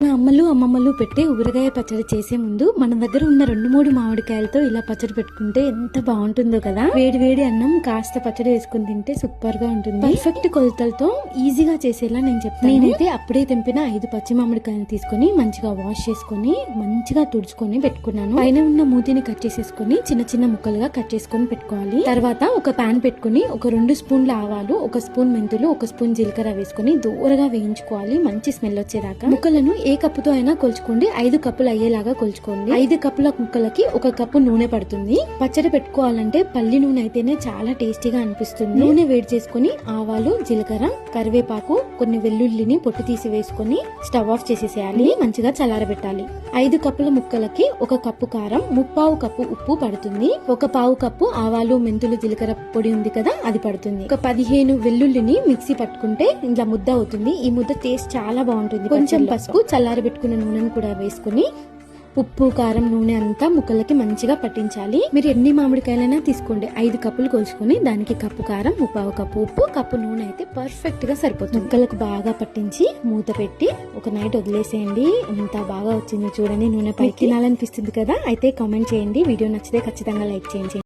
మా అమ్మలు అమ్మమ్మలు పెట్టే ఊరగాయ పచ్చడి చేసే ముందు మన దగ్గర ఉన్న 2-3 మామిడికాయలతో ఇలా పచ్చడి పెట్టుకుంటే ఎంత బాగుంటుందో కదా. వేడి వేడి అన్నం కాస్త పచ్చడి వేసుకుని తింటే సూపర్ గా ఉంటుంది. పర్ఫెక్ట్ కొలతలతో ఈజీగా చేసేలా నేను చెప్తాను. నేనైతే అప్పుడే తెంపిన 5 పచ్చి మామిడికాయలు తీసుకుని మంచిగా వాష్ చేసుకుని మంచిగా తుడుచుకొని పెట్టుకున్నాను. పైన ఉన్న మూతిని కట్ చేసేసుకుని చిన్న చిన్న ముక్కలుగా కట్ చేసుకుని పెట్టుకోవాలి. తర్వాత ఒక పాన్ పెట్టుకుని ఒక 2 స్పూన్ల ఆవాలు, 1 స్పూన్ మెంతులు, 1 స్పూన్ జీలకర్ర వేసుకుని దూరగా వేయించుకోవాలి మంచి స్మెల్ వచ్చేదాకా. ముక్కలను ఏ కప్పుతో అయినా కొలుచుకోండి. 5 కప్పులు అయ్యేలాగా కొలుచుకోండి. 5 కప్పుల ముక్కలకి 1 కప్పు నూనె పడుతుంది. పచ్చడి పెట్టుకోవాలంటే పల్లి నూనె అయితేనే చాలా టేస్టీగా అనిపిస్తుంది. నూనె వేడి చేసుకుని ఆవాలు, జీలకర్ర, కరివేపాకు, కొన్ని వెల్లుల్లిని పొట్టు తీసి వేసుకుని స్టవ్ ఆఫ్ చేసేసేయాలి. మంచిగా చల్లారబెట్టాలి. 5 కప్పుల ముక్కలకి 1 కప్పు కారం, 1/4 కప్పు ఉప్పు పడుతుంది. 1/4 కప్పు ఆవాలు, మెంతులు, జీలకర్ర పొడి ఉంది కదా అది పడుతుంది. ఒక 15 వెల్లుల్లిని మిక్సీ పట్టుకుంటే ఇలా ముద్ద అవుతుంది. ఈ ముద్ద టేస్ట్ చాలా బాగుంటుంది. కొంచెం పసుపు, చల్లారబెట్టుకున్న నూనెను కూడా వేసుకుని ఉప్పు, కారం, నూనె అంతా ముక్కలకి మంచిగా పట్టించాలి. మీరు ఎన్ని మామిడికాయలైనా తీసుకోండి. 5 కప్పులు కోసుకుని దానికి కప్పు కారం, 1/4 కప్పు ఉప్పు, కప్పు నూనె అయితే పర్ఫెక్ట్ గా సరిపోతుంది. ముక్కలకు బాగా పట్టించి మూత పెట్టి ఒక నైట్ వదిలేసేయండి. ఎంత బాగా వచ్చిందో చూడండి. నూనె పై తినాలనిపిస్తుంది కదా. అయితే కామెంట్ చేయండి. వీడియో నచ్చితే ఖచ్చితంగా లైక్ చేయండి.